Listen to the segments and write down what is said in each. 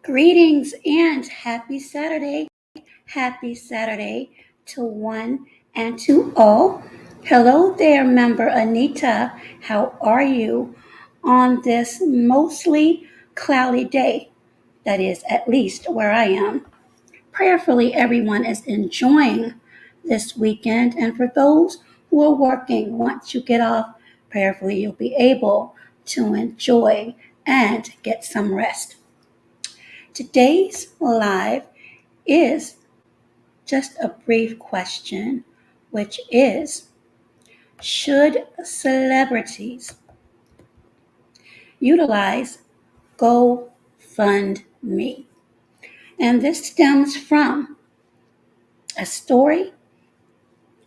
Greetings and happy Saturday. Happy Saturday to one and to all. Hello there, member Anita. How are you on this mostly cloudy day? That is, at least where I am. Prayerfully, everyone is enjoying this weekend. And for those who are working, once you get off, prayerfully, you'll be able to enjoy and get some rest. Today's live is just a brief question, which is, should celebrities utilize GoFundMe? And this stems from a story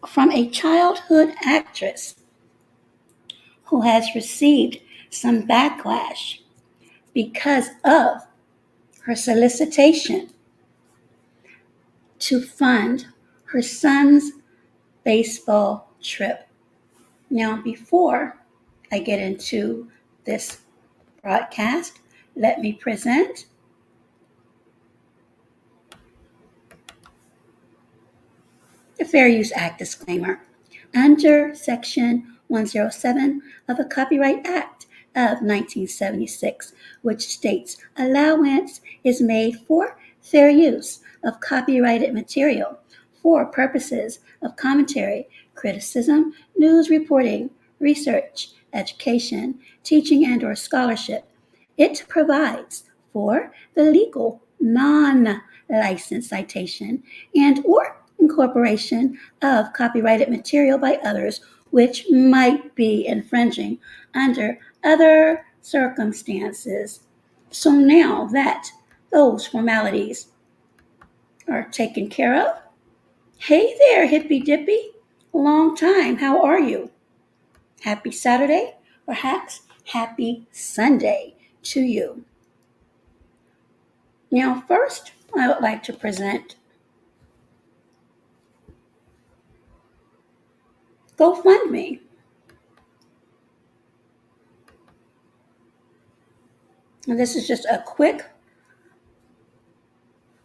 from a childhood actress who has received some backlash because of her solicitation to fund her son's baseball trip. Now, before I get into this broadcast, let me present the Fair Use Act disclaimer. Under Section 107 of the Copyright Act of 1976, which states allowance is made for fair use of copyrighted material for purposes of commentary, criticism, news reporting, research, education, teaching, and/or scholarship. It provides for the legal non-licensed citation and/or incorporation of copyrighted material by others which might be infringing under other circumstances. So now that those formalities are taken care of, hey there, hippy dippy, long time, how are you? Happy Saturday, perhaps happy Sunday to you. Now, first, I would like to present GoFundMe. And this is just a quick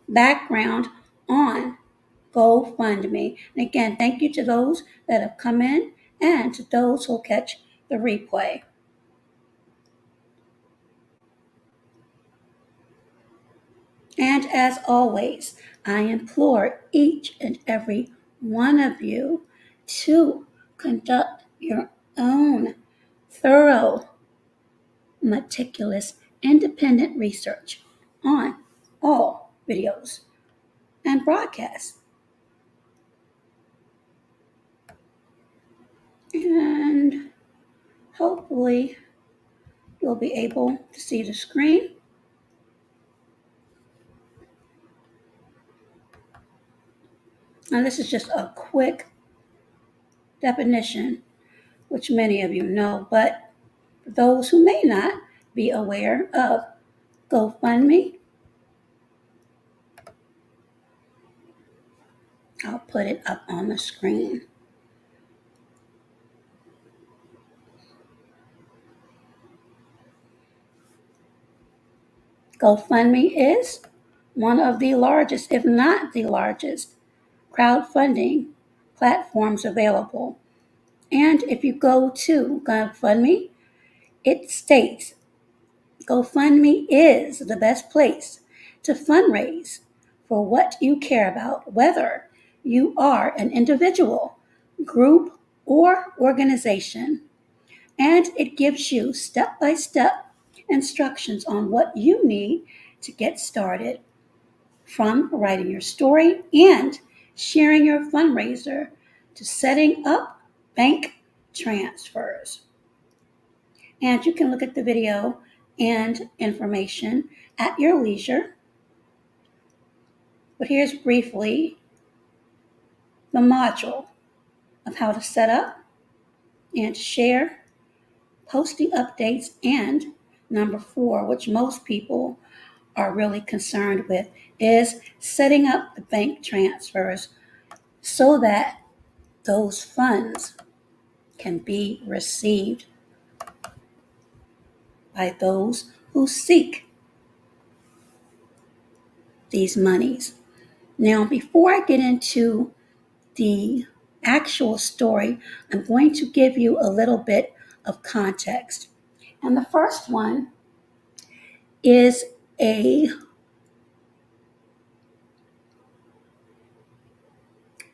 background on GoFundMe. And again, thank you to those that have come in and to those who'll catch the replay. And as always, I implore each and every one of you to conduct your own thorough, meticulous, independent research on all videos and broadcasts. And hopefully you'll be able to see the screen. Now this is just a quick definition, which many of you know, but for those who may not be aware of GoFundMe, I'll put it up on the screen. GoFundMe is one of the largest, if not the largest, crowdfunding platforms available. And if you go to GoFundMe, it states GoFundMe is the best place to fundraise for what you care about, whether you are an individual, group, or organization. And it gives you step-by-step instructions on what you need to get started, from writing your story and sharing your fundraiser to setting up bank transfers. And you can look at the video and information at your leisure. But here's briefly the module of how to set up and share, posting updates, and number 4, which most people are really concerned with, is setting up the bank transfers so that those funds can be received by those who seek these monies. Now, before I get into the actual story, I'm going to give you a little bit of context. And the first one is a,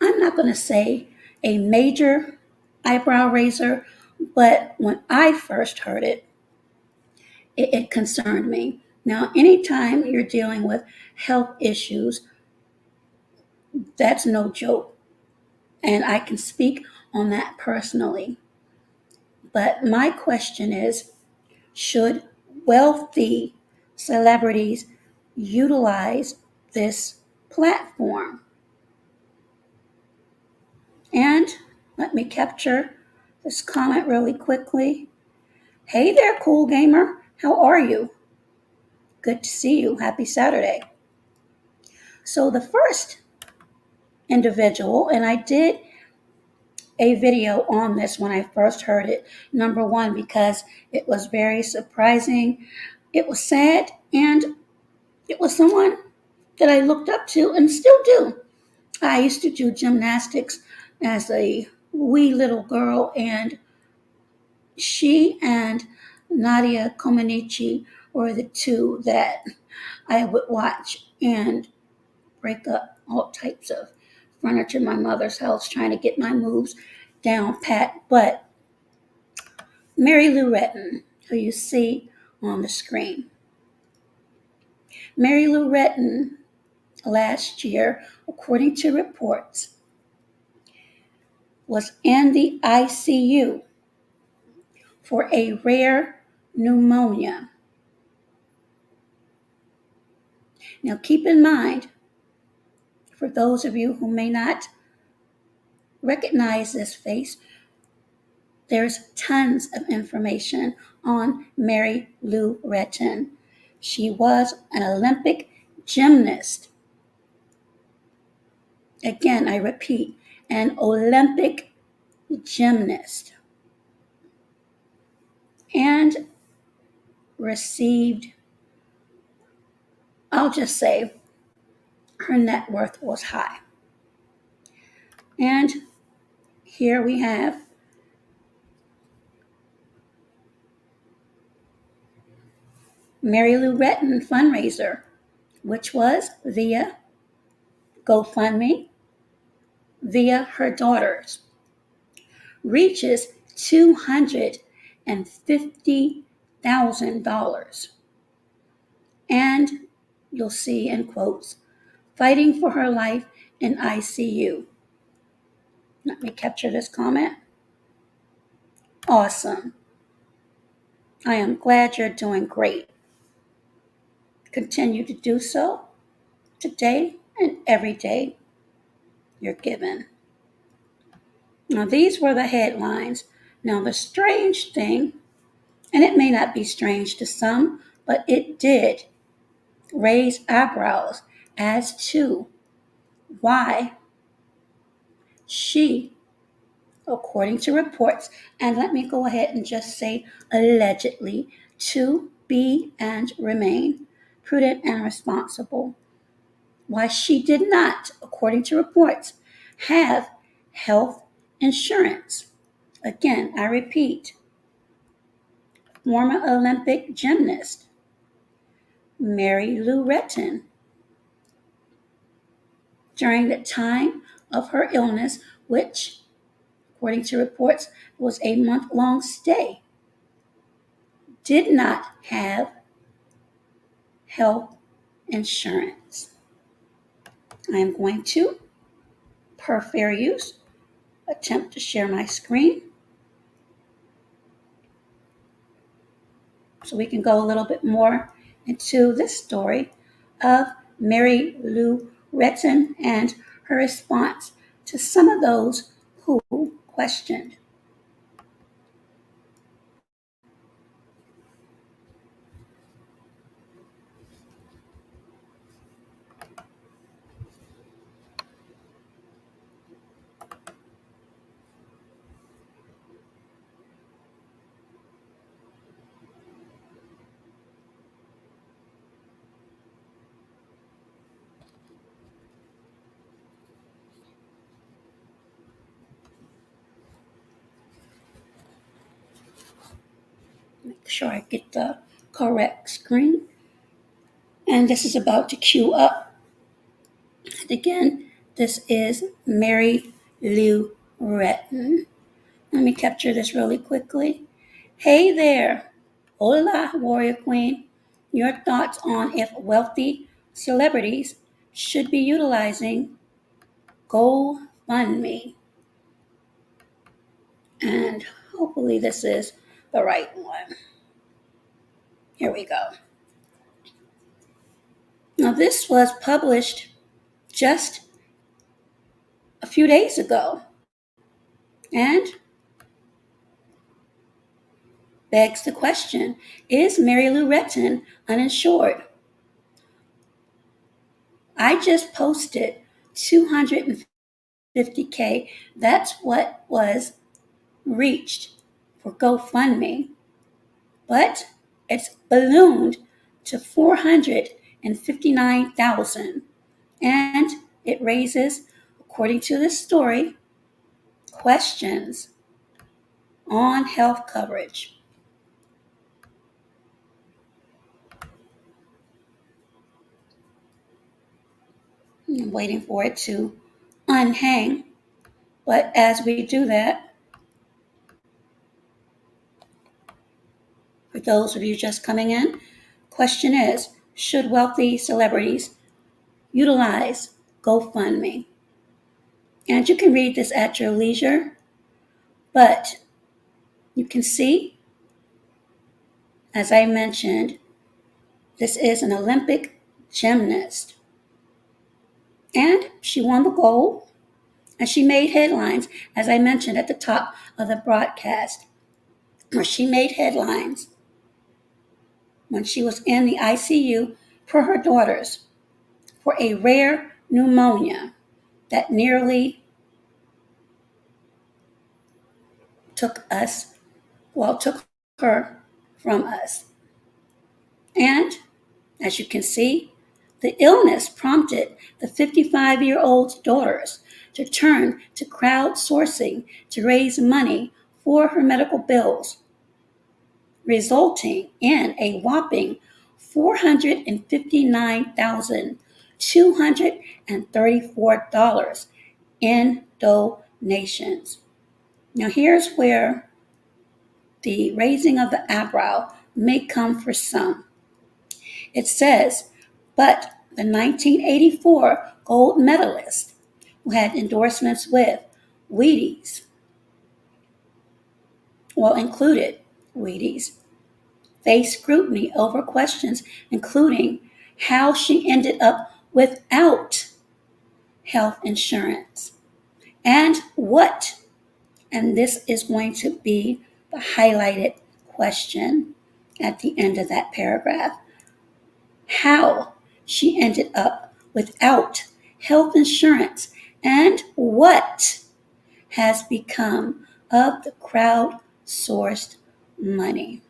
I'm not going to say a major eyebrow raiser, but when I first heard it, it concerned me. Now, anytime you're dealing with health issues, that's no joke. And I can speak on that personally. But my question is, should wealthy celebrities utilize this platform? And let me capture this comment really quickly. Hey there, cool gamer. How are you? Good to see you. Happy Saturday. So, the first individual, and I did a video on this when I first heard it. Number one, because it was very surprising, it was sad, and it was someone that I looked up to and still do. I used to do gymnastics as a wee little girl, and she and Nadia Comaneci were the two that I would watch and break up all types of furniture in my mother's house trying to get my moves down pat. But Mary Lou Retton, who you see on the screen. Mary Lou Retton last year, according to reports, was in the ICU for a rare pneumonia. Now, keep in mind, for those of you who may not recognize this face, there's tons of information on Mary Lou Retton. She was an Olympic gymnast. Again, I repeat, an Olympic gymnast. And received, I'll just say, her net worth was high. And here we have Mary Lou Retton fundraiser, which was via GoFundMe, via her daughters, reaches $250,000. And you'll see in quotes, fighting for her life in ICU. Let me capture this comment. Awesome. I am glad you're doing great. Continue to do so today and every day you're given. Now, these were the headlines. Now, the strange thing, and it may not be strange to some, but it did raise eyebrows as to why she, according to reports, and let me go ahead and just say allegedly, to be and remain prudent and responsible, why she did not, according to reports, have health insurance. Again, I repeat, former Olympic gymnast Mary Lou Retton, during the time of her illness, which, according to reports, was a month-long stay, did not have health insurance. I am going to, per fair use, attempt to share my screen so we can go a little bit more into this story of Mary Lou Retton and her response to some of those who questioned. Make sure I get the correct screen. And this is about to queue up. And again, this is Mary Lou Retton. Let me capture this really quickly. Hey there. Hola, Warrior Queen. Your thoughts on if wealthy celebrities should be utilizing GoFundMe. And hopefully this is the right one. Here we go. Now, this was published just a few days ago and begs the question, is Mary Lou Retton uninsured? I just posted 250K. That's what was reached for GoFundMe, but it's ballooned to 459,000, and it raises, according to this story, questions on health coverage. I'm waiting for it to unhang, but as we do that, for those of you just coming in, question is, should wealthy celebrities utilize GoFundMe? And you can read this at your leisure, but you can see, as I mentioned, this is an Olympic gymnast. And she won the gold, and she made headlines, as I mentioned at the top of the broadcast, where she made headlines when she was in the ICU for her daughters for a rare pneumonia that nearly took her from us. And as you can see, the illness prompted the 55-year-old's daughters to turn to crowdsourcing to raise money for her medical bills, resulting in a whopping $459,234 in donations. Now, here's where the raising of the eyebrow may come for some. It says, but the 1984 gold medalist, who had endorsements with Wheaties, included Wheaties, faced scrutiny over questions including how she ended up without health insurance and what, and this is going to be the highlighted question at the end of that paragraph, how she ended up without health insurance and what has become of the crowd-sourced money.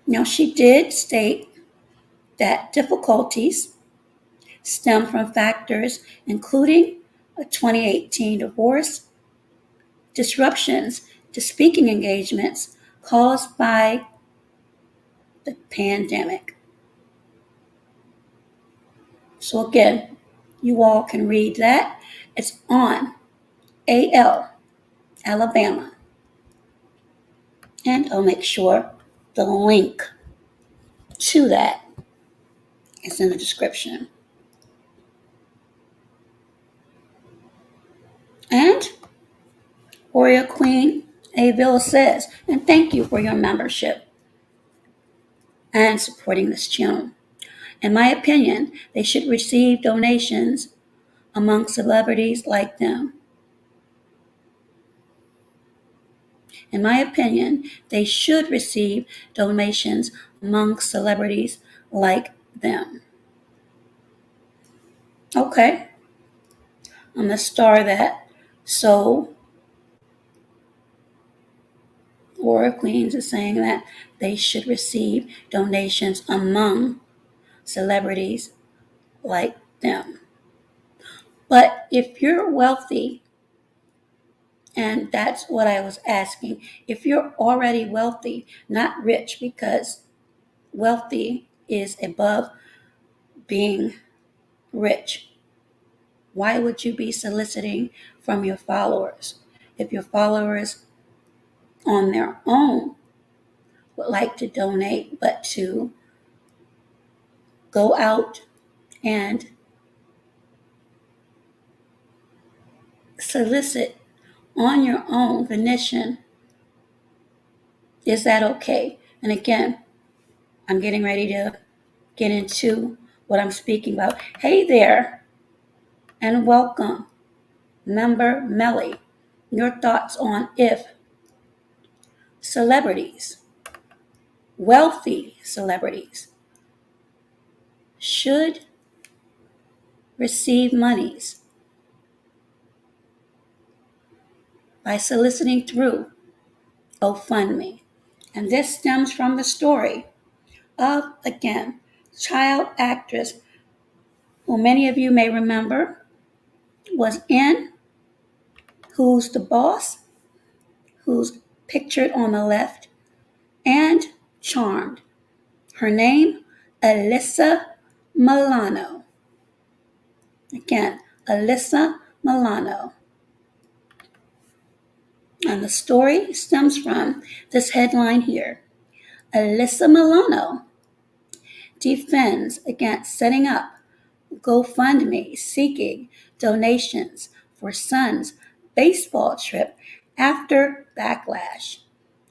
Now, she did state that difficulties stem from factors including a 2018 divorce, disruptions to speaking engagements caused by the pandemic. So again, you all can read that. It's on AL, Alabama. And I'll make sure the link to that is in the description. And Warrior Queen Aville says, and thank you for your membership and supporting this channel. In my opinion, they should receive donations among celebrities like them. In my opinion, they should receive donations among celebrities like them. Okay, I'm going to star that. So, Laura Queens is saying that they should receive donations among celebrities like them. But if you're wealthy And that's what I was asking. If you're already wealthy, not rich, because wealthy is above being rich, why would you be soliciting from your followers? If your followers on their own would like to donate, but to go out and solicit on your own volition, is that okay? And again, I'm getting ready to get into what I'm speaking about. Hey there, and welcome, member Melly. Your thoughts on if celebrities, wealthy celebrities, should receive monies by soliciting through GoFundMe. And this stems from the story of, again, child actress who many of you may remember was in Who's the Boss, who's pictured on the left, and Charmed. Her name, Alyssa Milano. Again, Alyssa Milano. And the story stems from this headline here. Alyssa Milano defends against setting up GoFundMe seeking donations for son's baseball trip after backlash.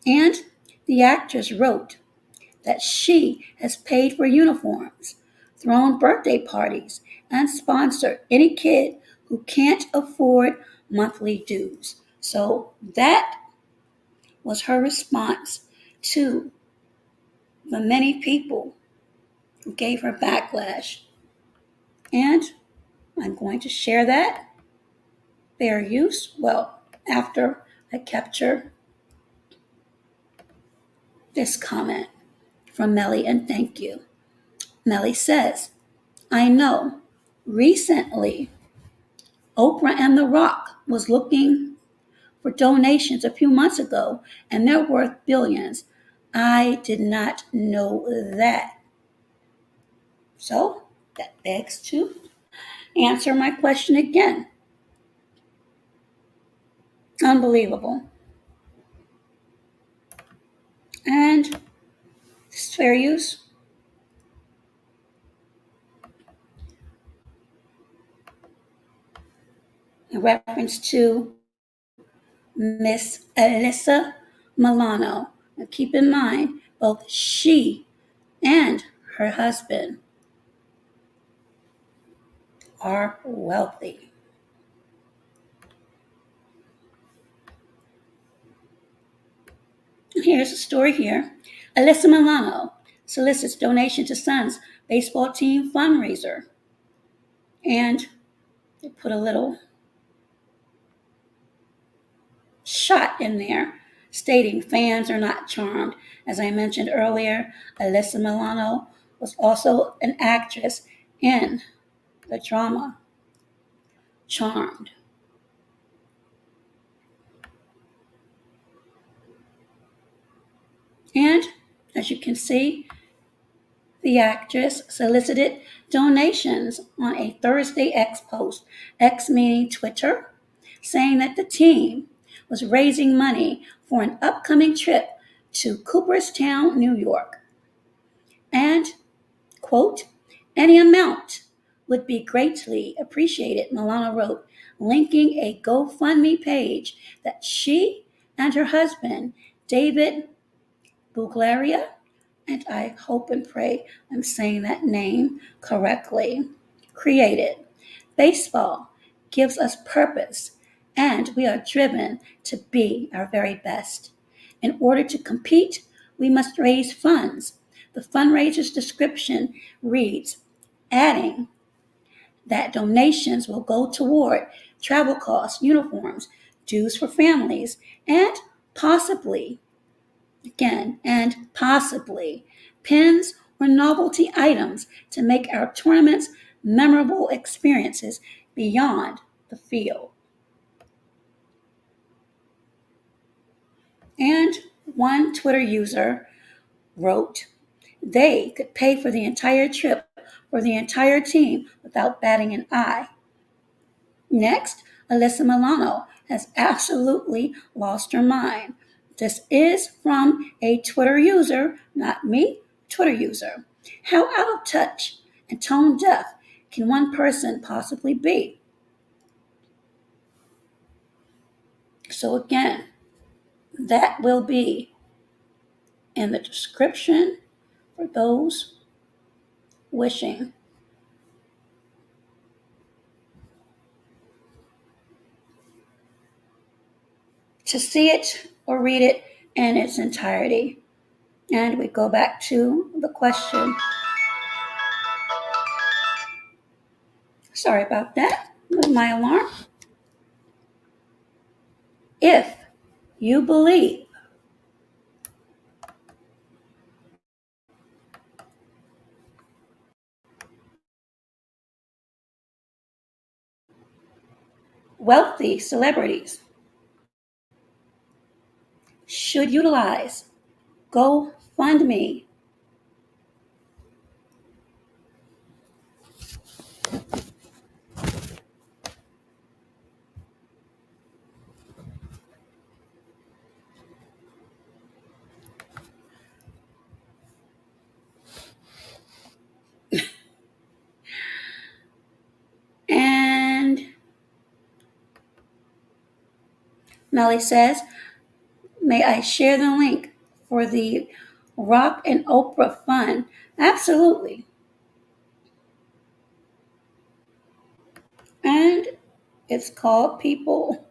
And the actress wrote that she has paid for uniforms, thrown birthday parties, and sponsored any kid who can't afford monthly dues. So that was her response to the many people who gave her backlash. And I'm going to share that fair use, well, after I capture this comment from Melly, and thank you. Melly says, I know recently Oprah and The Rock was looking for donations a few months ago, and they're worth billions. I did not know that. So that begs to answer my question again. Unbelievable. And this is fair use. In reference to Miss Alyssa Milano. Now keep in mind, both she and her husband are wealthy. Here's a story here. Alyssa Milano solicits donation to son's baseball team fundraiser. And they put a little shot in there stating fans are not charmed. As I mentioned earlier, Alyssa Milano was also an actress in the drama Charmed. And as you can see, the actress solicited donations on a Thursday X post, X meaning Twitter, saying that the team was raising money for an upcoming trip to Cooperstown, New York. And, quote, any amount would be greatly appreciated, Milano wrote, linking a GoFundMe page that she and her husband, David Buglaria, and I hope and pray I'm saying that name correctly, created. Baseball gives us purpose, and we are driven to be our very best. In order to compete, we must raise funds. The fundraiser's description reads, adding that donations will go toward travel costs, uniforms, dues for families, and possibly again, and possibly pins or novelty items to make our tournaments memorable experiences beyond the field. And one Twitter user wrote, they could pay for the entire trip for the entire team without batting an eye. Next, Alyssa Milano has absolutely lost her mind. This is from a Twitter user, not me, Twitter user. How out of touch and tone deaf can one person possibly be? So, again, that will be in the description for those wishing to see it or read it in its entirety. And we go back to the question. Sorry about that with my alarm. If you believe wealthy celebrities should utilize GoFundMe, and Melly says, may I share the link for the Rock and Oprah Fund? Absolutely. And it's called People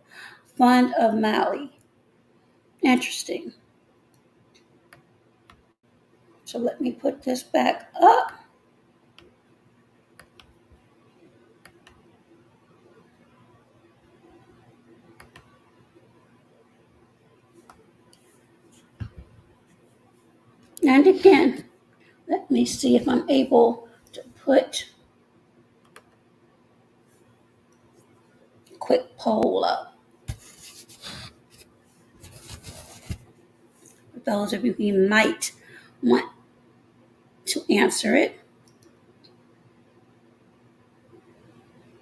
Fund of Mali. Interesting. So let me put this back up. And again, let me see if I'm able to put a quick poll up. For those of you who might want to answer it.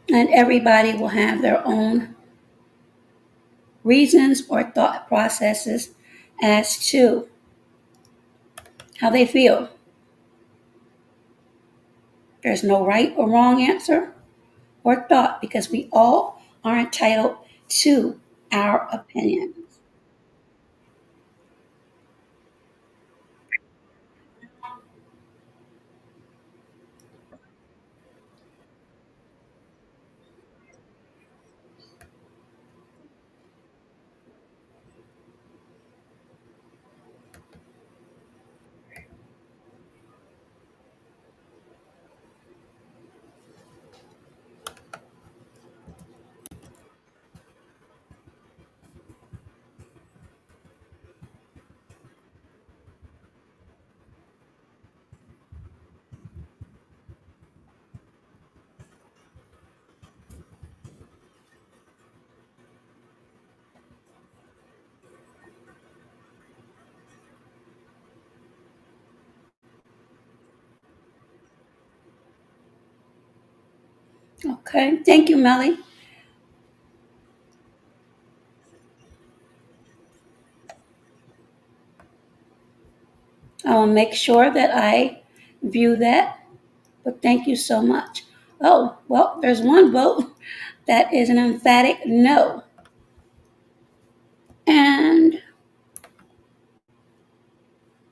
And everybody will have their own reasons or thought processes as to how they feel. There's no right or wrong answer or thought because we all are entitled to our opinion. Okay, thank you, Melly. I'll make sure that I view that, but thank you so much. Oh, well, there's one vote that is an emphatic no. And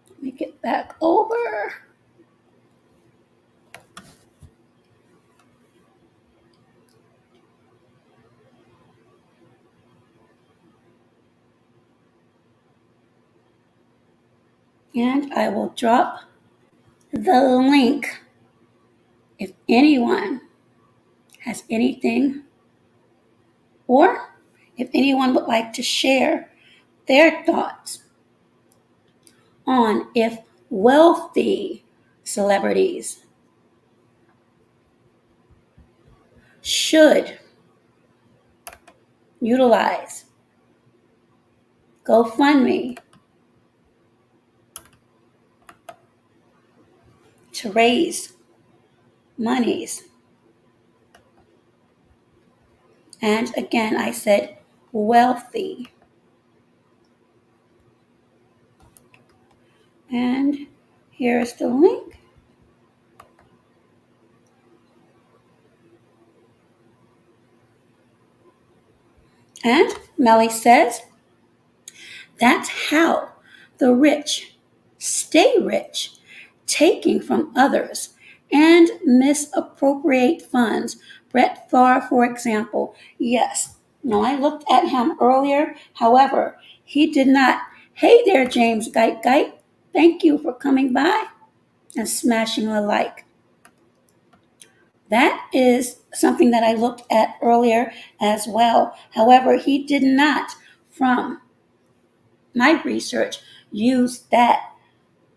let me get back over. And I will drop the link if anyone has anything or if anyone would like to share their thoughts on if wealthy celebrities should utilize GoFundMe to raise monies. And again, I said wealthy. And here's the link. And Melly says, that's how the rich stay rich, taking from others and misappropriate funds. Brett Favre, for example, yes. No, I looked at him earlier. However, he did not. Hey there, James Geit Geit. Thank you for coming by and smashing a like. That is something that I looked at earlier as well. However, he did not, from my research, use that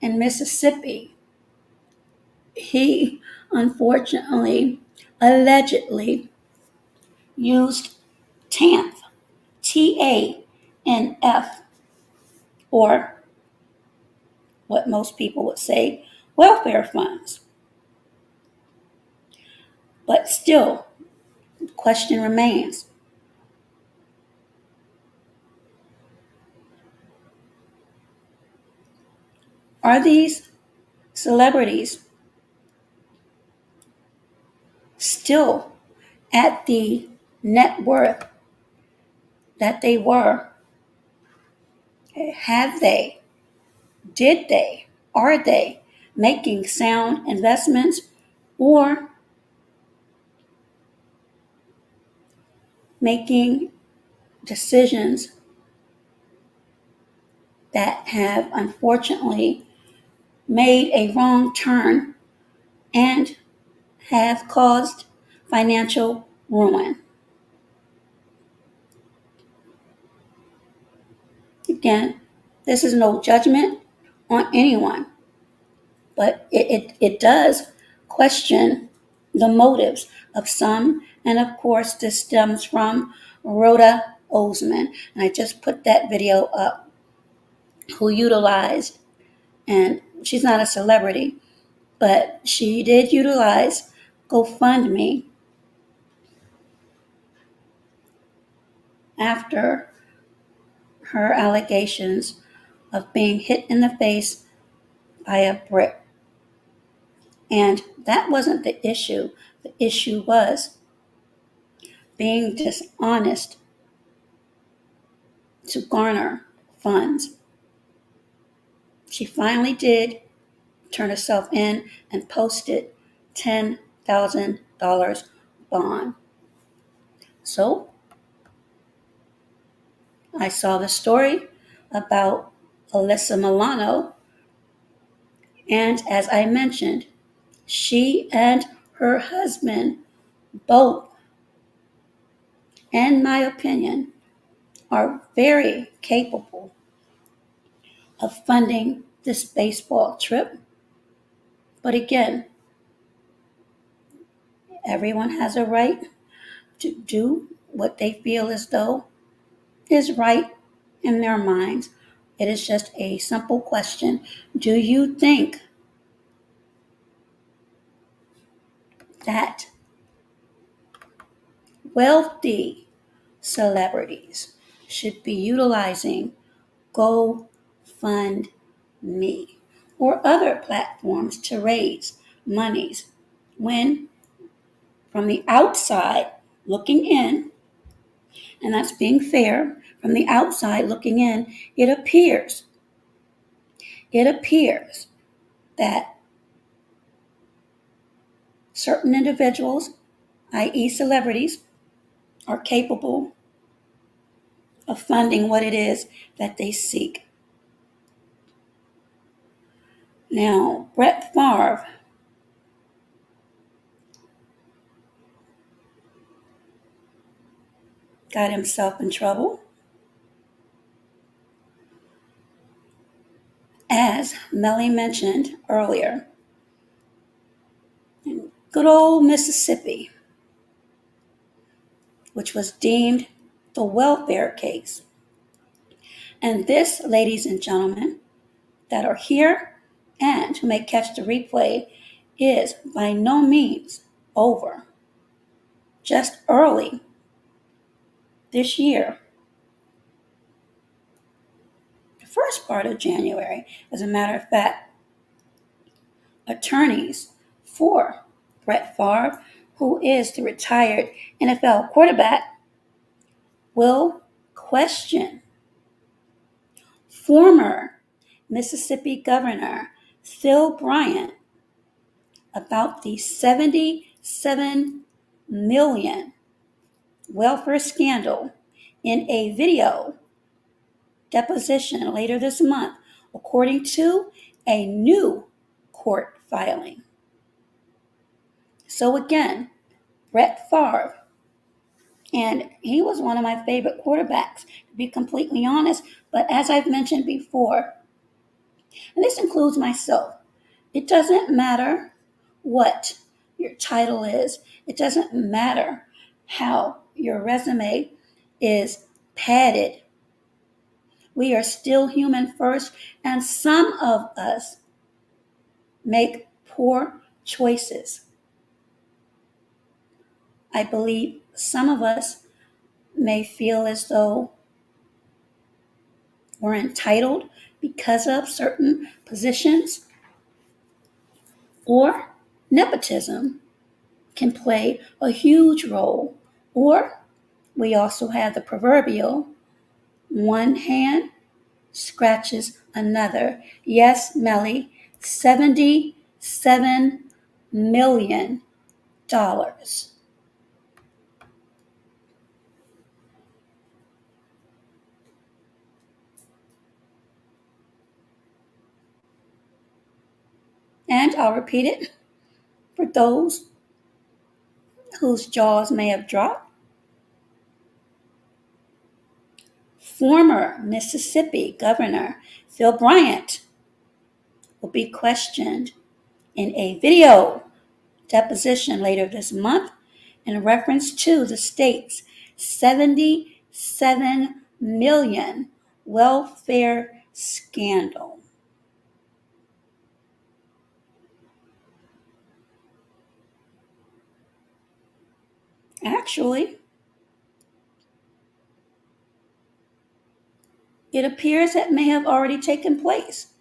in Mississippi. He unfortunately, allegedly, used TANF, TANF, or what most people would say, welfare funds. But still, the question remains, are these celebrities still at the net worth that they were? Have they? Did they? Are they making sound investments or making decisions that have unfortunately made a wrong turn and have caused financial ruin? Again, this is no judgment on anyone, but it does question the motives of some. And of course, this stems from Rhoda Osman. And I just put that video up, who utilized, and she's not a celebrity, but she did utilize GoFundMe after her allegations of being hit in the face by a brick. And that wasn't the issue. The issue was being dishonest to garner funds. She finally did turn herself in and posted $10,000 bond. So I saw the story about Alyssa Milano, and as I mentioned, she and her husband both, in my opinion, are very capable of funding this baseball trip. But again, everyone has a right to do what they feel as though is right in their minds. It is just a simple question. Do you think that wealthy celebrities should be utilizing GoFundMe or other platforms to raise monies when, from the outside looking in, and that's being fair, from the outside looking in, it appears that certain individuals, i.e., celebrities, are capable of funding what it is that they seek. Now, Brett Favre got himself in trouble, as Melly mentioned earlier, in good old Mississippi, which was deemed the welfare case. And this, ladies and gentlemen, that are here and who may catch the replay, is by no means over. Just early this year, the first part of January, as a matter of fact, attorneys for Brett Favre, who is the retired NFL quarterback, will question former Mississippi Governor Phil Bryant about the $77 million welfare scandal in a video deposition later this month, according to a new court filing. So again, Brett Favre, and he was one of my favorite quarterbacks, to be completely honest, but as I've mentioned before, and this includes myself, it doesn't matter what your title is. It doesn't matter how your resume is padded. We are still human first, and some of us make poor choices. I believe some of us may feel as though we're entitled because of certain positions, or nepotism can play a huge role, or we also have the proverbial one hand scratches another. Yes, Melly, $77 million. And I'll repeat it for those whose jaws may have dropped. Former Mississippi Governor Phil Bryant will be questioned in a video deposition later this month in reference to the state's $77 million welfare scandal. Actually, it appears that may have already taken place.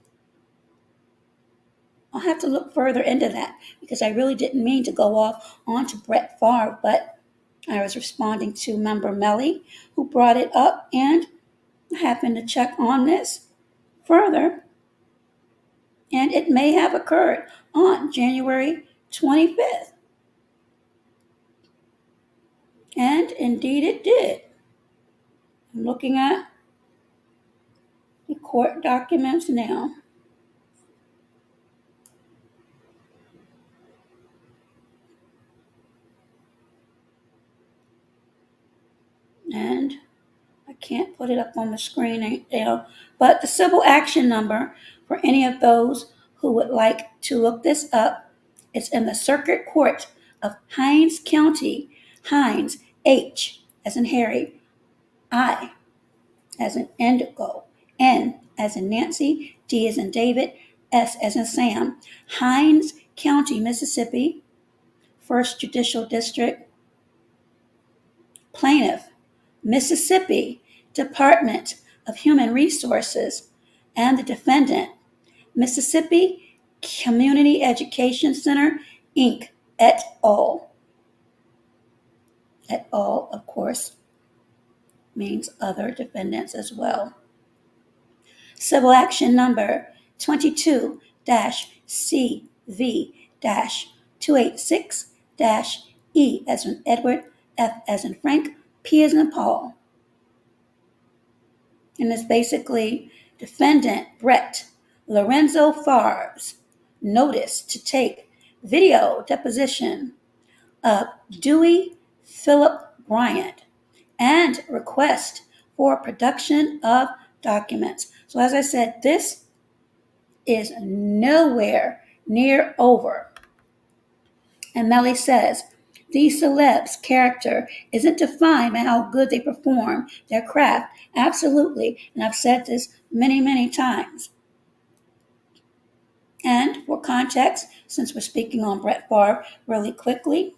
I'll have to look further into that because I really didn't mean to go off onto Brett Favre, but I was responding to member Melly, who brought it up, and I happened to check on this further, and it may have occurred on January 25th. And indeed it did. I'm looking at the court documents now. And I can't put it up on the screen, but the civil action number for any of those who would like to look this up, it's in the Circuit Court of Hinds County. Hinds, H as in Harry, I as in Indigo, N as in Nancy, D as in David, S as in Sam. Hinds County, Mississippi, First Judicial District. Plaintiff, Mississippi Department of Human Resources, and the defendant, Mississippi Community Education Center, Inc., et al. Et al., of course, means other defendants as well. Civil action number 22-CV-286-E as in Edward, F as in Frank, P as in Paul. And it's basically defendant Brett Lorenzo Favre's notice to take video deposition of Dewey Philip Bryant and request for production of documents. So as I said, this is nowhere near over. And Melly says, These celebs' character isn't defined by how good they perform their craft. Absolutely. And I've said this many, many times. And for context, since we're speaking on Brett Favre really quickly,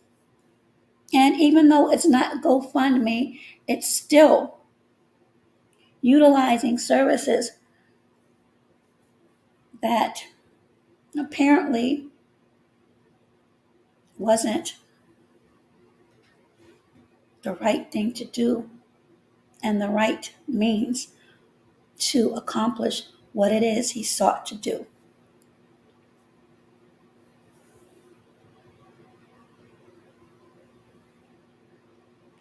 and even though it's not GoFundMe, it's still utilizing services that apparently wasn't the right thing to do and the right means to accomplish what it is he sought to do.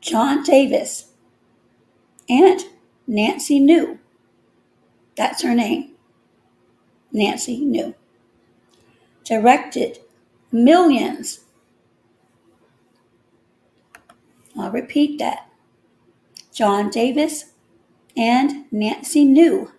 John Davis and Nancy New, that's her name, Nancy New, directed millions. I'll repeat that. John Davis and Nancy New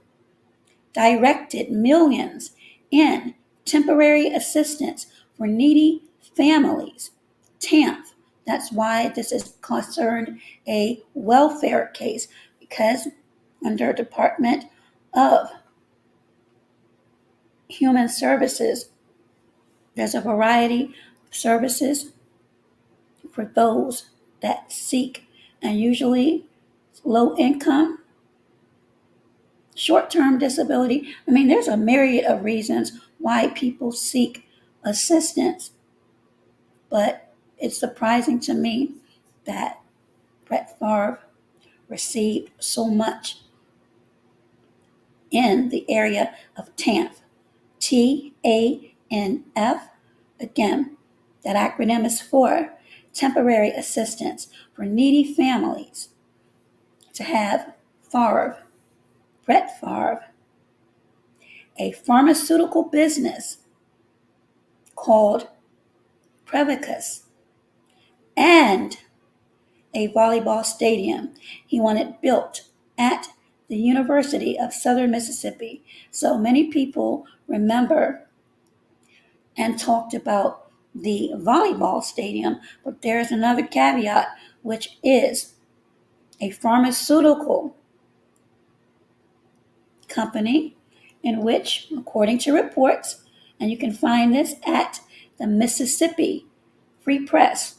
directed millions in temporary assistance for needy families. TAMF. That's why this is concerned a welfare case, because under Department of Human Services, there's a variety of services for those that seek, and usually low income, short term disability. I mean, there's a myriad of reasons why people seek assistance, but it's surprising to me that Brett Favre received so much in the area of TANF. TANF. Again, that acronym is for Temporary Assistance for Needy Families. To have Favre, Brett Favre, a pharmaceutical business called Prevacus, and a volleyball stadium he wanted built at the University of Southern Mississippi. So many people remember and talked about the volleyball stadium, but there's another caveat, which is a pharmaceutical company in which, according to reports, and you can find this at the Mississippi Free Press,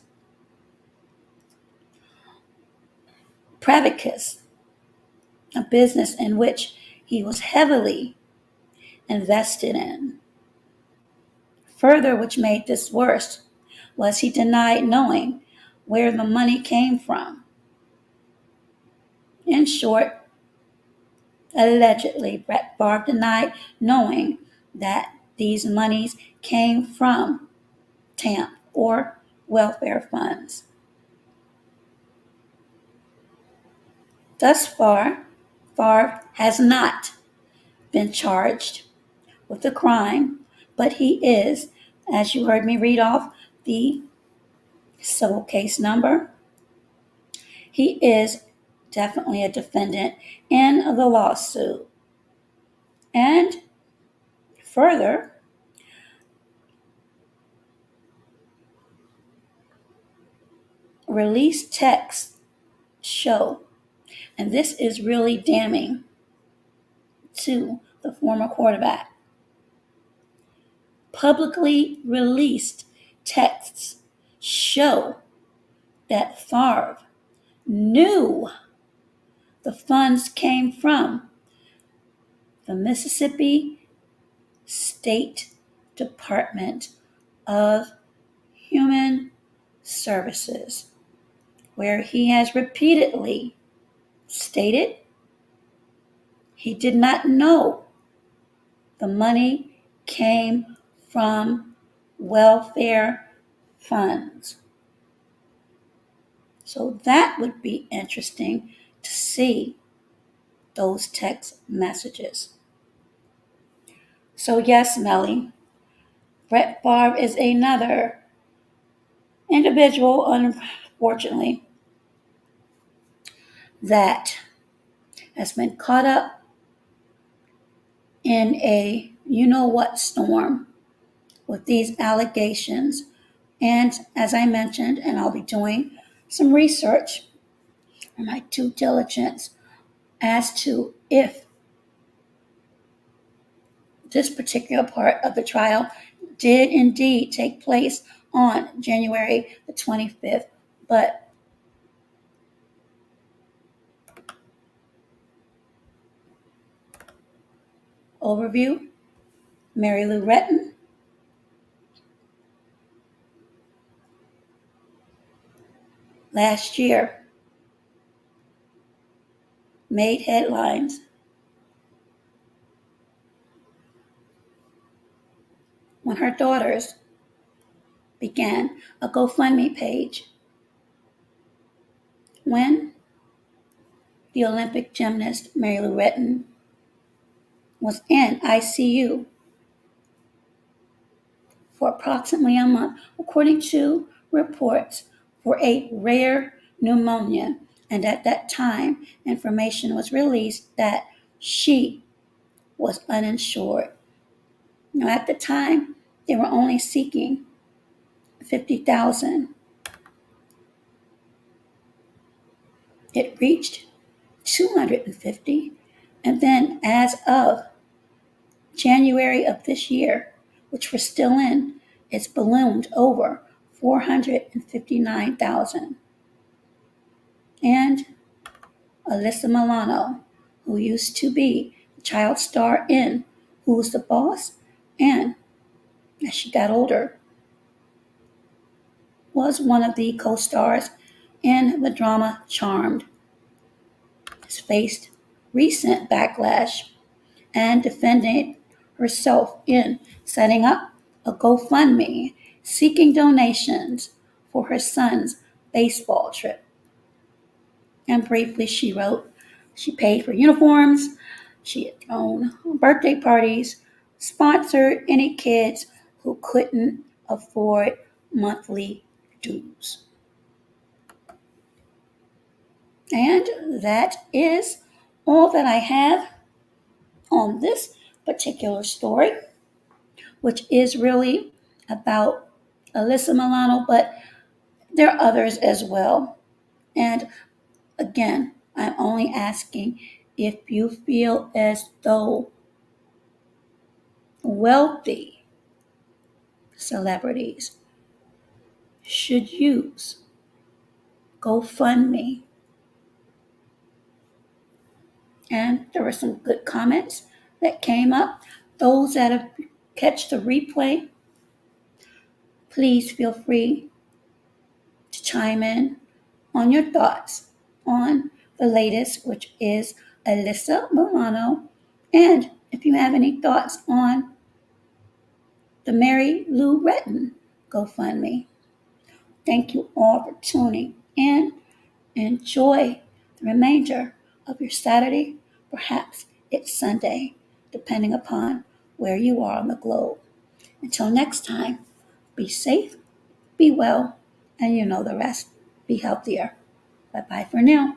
Prevacus, a business in which he was heavily invested in. Further, which made this worse, was he denied knowing where the money came from. In short, allegedly, Brett Favre denied knowing that these monies came from TAMP or welfare funds. Thus far, Favre has not been charged with the crime, but he is, as you heard me read off the civil case number, he is definitely a defendant in the lawsuit. And further, released texts show, and this is really damning to the former quarterback, publicly released texts show that Favre knew the funds came from the Mississippi State Department of Human Services, where he has repeatedly stated he did not know the money came from welfare funds. So that would be interesting to see those text messages. So yes, Melly, Brett Favre is another individual, unfortunately, that has been caught up in a you know what storm with these allegations And as I mentioned, and I'll be doing some research for my due diligence as to if this particular part of the trial did indeed take place on January the 25th, but overview, Mary Lou Retton, last year made headlines when her daughters began a GoFundMe page when the Olympic gymnast Mary Lou Retton was in ICU for approximately a month, according to reports, for a rare pneumonia. And at that time, information was released that she was uninsured. Now, at the time, they were only seeking 50,000. It reached 250, and then as of January of this year, which we're still in, it's ballooned over 459,000. And Alyssa Milano, who used to be the child star in Who's the Boss, and as she got older, was one of the co-stars in the drama Charmed, has faced recent backlash and defended herself in setting up a GoFundMe seeking donations for her son's baseball trip. And briefly, she wrote, she paid for uniforms, she had thrown birthday parties, sponsored any kids who couldn't afford monthly dues. And that is all that I have on this particular story, which is really about Alyssa Milano, but there are others as well. And again, I'm only asking if you feel as though wealthy celebrities should use GoFundMe. And there were some good comments that came up. Those that have catch the replay, please feel free to chime in on your thoughts on the latest, which is Alyssa Milano. And if you have any thoughts on the Mary Lou Retton GoFundMe. Thank you all for tuning in. Enjoy the remainder of your Saturday. Perhaps it's Sunday, depending upon where you are on the globe. Until next time, be safe, be well, and you know the rest. Be healthier. Bye-bye for now.